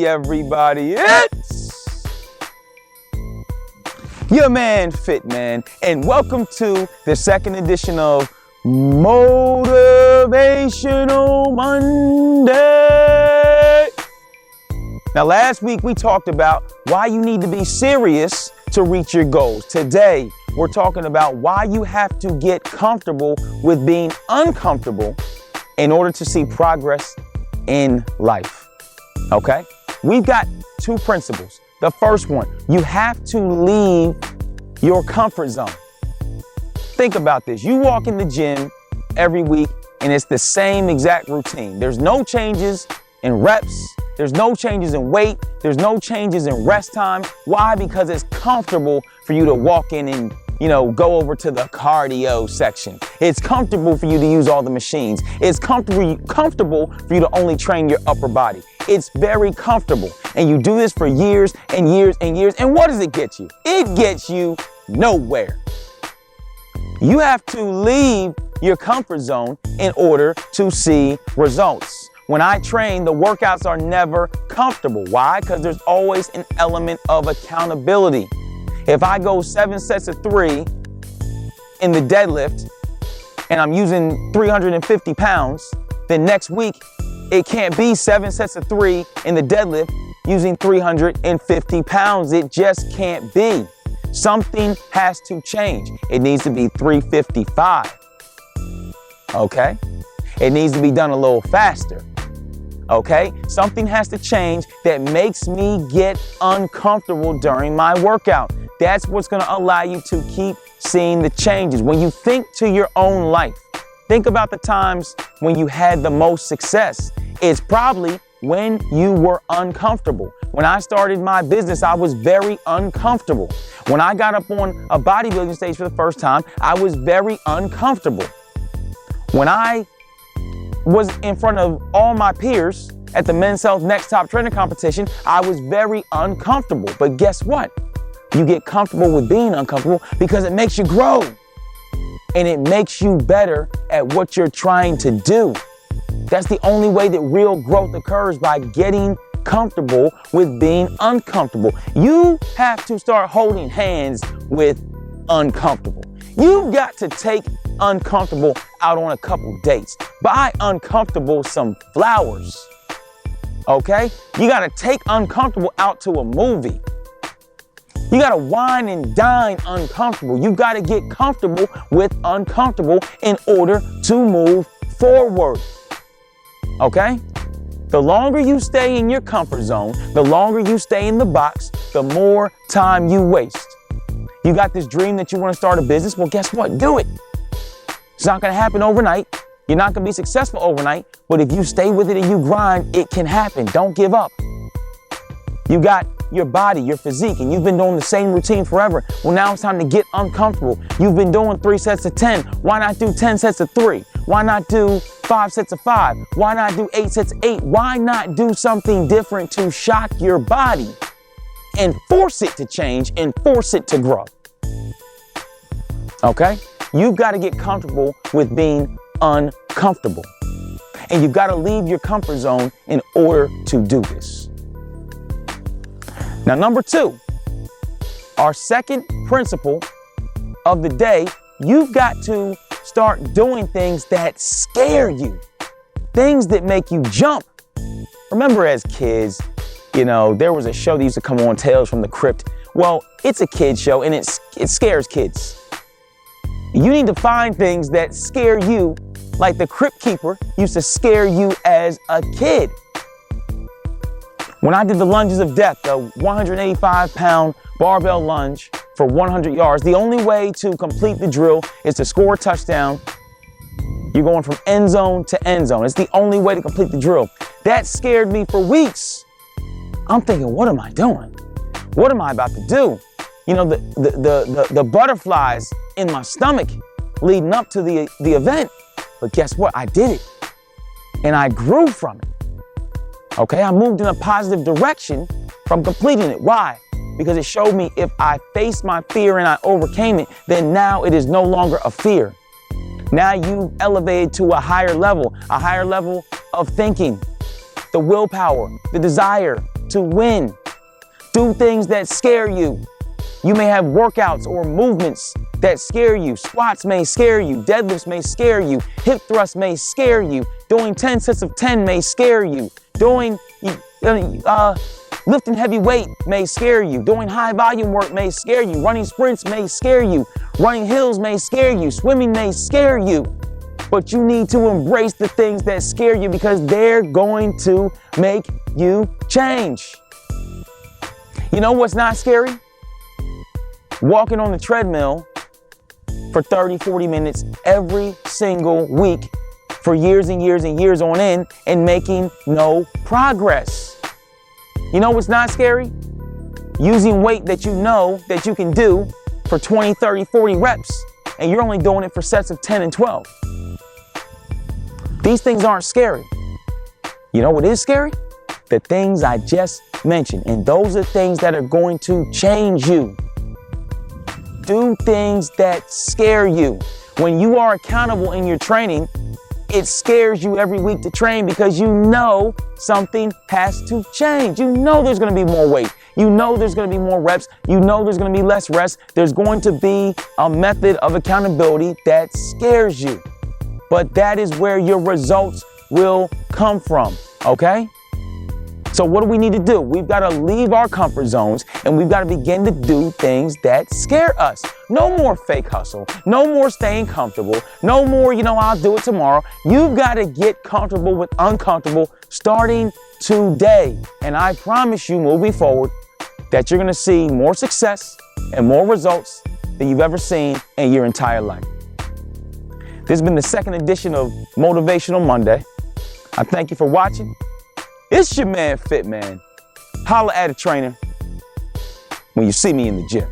everybody. It's your man, Fitman, and welcome to the second edition of Motivational Monday. Now, last week we talked about why you need to be serious to reach your goals. Today, we're talking about why you have to get comfortable with being uncomfortable in order to see progress in life. Okay? We've got two principles. The first one, you have to leave your comfort zone. Think about this. You walk in the gym every week and it's the same exact routine. There's no changes in reps. There's no changes in weight. There's no changes in rest time. Why? Because it's comfortable for you to walk in and, go over to the cardio section. It's comfortable for you to use all the machines. It's comfortable for you to only train your upper body. It's very comfortable. And you do this for years and years and years. And what does it get you? It gets you nowhere. You have to leave your comfort zone in order to see results. When I train, the workouts are never comfortable. Why? Because there's always an element of accountability. If I go 7 sets of 3 in the deadlift and I'm using 350 pounds, then next week it can't be 7 sets of 3 in the deadlift using 350 pounds. It just can't be. Something has to change. It needs to be 355. Okay? It needs to be done a little faster. Okay? Something has to change that makes me get uncomfortable during my workout. That's what's going to allow you to keep seeing the changes. When you think to your own life, think about the times when you had the most success. It's probably when you were uncomfortable. When I started my business, I was very uncomfortable. When I got up on a bodybuilding stage for the first time, I was very uncomfortable. When I was in front of all my peers at the Men's Health Next Top Trainer competition, I was very uncomfortable. But guess what? You get comfortable with being uncomfortable because it makes you grow. And it makes you better at what you're trying to do. That's the only way that real growth occurs, by getting comfortable with being uncomfortable. You have to start holding hands with uncomfortable. You've got to take uncomfortable out on a couple dates. Buy uncomfortable some flowers. Okay? You got to take uncomfortable out to a movie. You got to wine and dine uncomfortable. You got to get comfortable with uncomfortable in order to move forward. Okay? The longer you stay in your comfort zone, the longer you stay in the box, the more time you waste. You got this dream that you want to start a business? Well, guess what? Do it. It's not going to happen overnight. You're not going to be successful overnight. But if you stay with it and you grind, it can happen. Don't give up. You got your body, your physique, and you've been doing the same routine forever. Well, now it's time to get uncomfortable. You've been doing 3 sets of 10. Why not do 10 sets of 3? Why not do 5 sets of 5? Why not do 8 sets of 8? Why not do something different to shock your body and force it to change and force it to grow? Okay? You've got to get comfortable with being uncomfortable. And you've got to leave your comfort zone in order to do this. Now, number 2, our second principle of the day, you've got to start doing things that scare you, things that make you jump. Remember as kids, there was a show that used to come on, Tales from the Crypt. Well, it's a kid's show and it scares kids. You need to find things that scare you, like the Crypt Keeper used to scare you as a kid. When I did the lunges of death, the 185-pound barbell lunge for 100 yards, the only way to complete the drill is to score a touchdown. You're going from end zone to end zone. It's the only way to complete the drill. That scared me for weeks. I'm thinking, what am I doing? What am I about to do? The butterflies in my stomach leading up to the event. But guess what? I did it. And I grew from it. Okay, I moved in a positive direction from completing it. Why? Because it showed me if I faced my fear and I overcame it, then now it is no longer a fear. Now you've elevated to a higher level of thinking, the willpower, the desire to win. Do things that scare you. You may have workouts or movements that scare you. Squats may scare you. Deadlifts may scare you. Hip thrusts may scare you. Doing 10 sets of 10 may scare you. Doing lifting heavy weight may scare you. Doing high volume work may scare you. Running sprints may scare you. Running hills may scare you. Swimming may scare you. But you need to embrace the things that scare you because they're going to make you change. You know what's not scary? Walking on the treadmill for 30, 40 minutes every single week for years and years and years on end and making no progress. You know what's not scary? Using weight that you know that you can do for 20, 30, 40 reps and you're only doing it for sets of 10 and 12. These things aren't scary. You know what is scary? The things I just mentioned. And those are things that are going to change you. Do things that scare you. When you are accountable in your training, it scares you every week to train because you know something has to change. You know there's going to be more weight. You know there's going to be more reps. You know there's going to be less rest. There's going to be a method of accountability that scares you. But that is where your results will come from, okay? So what do we need to do? We've got to leave our comfort zones and we've got to begin to do things that scare us. No more fake hustle. No more staying comfortable. No more, I'll do it tomorrow. You've got to get comfortable with uncomfortable starting today. And I promise you moving forward that you're going to see more success and more results than you've ever seen in your entire life. This has been the second edition of Motivational Monday. I thank you for watching. It's your man, Fitman. Holla at a trainer when you see me in the gym.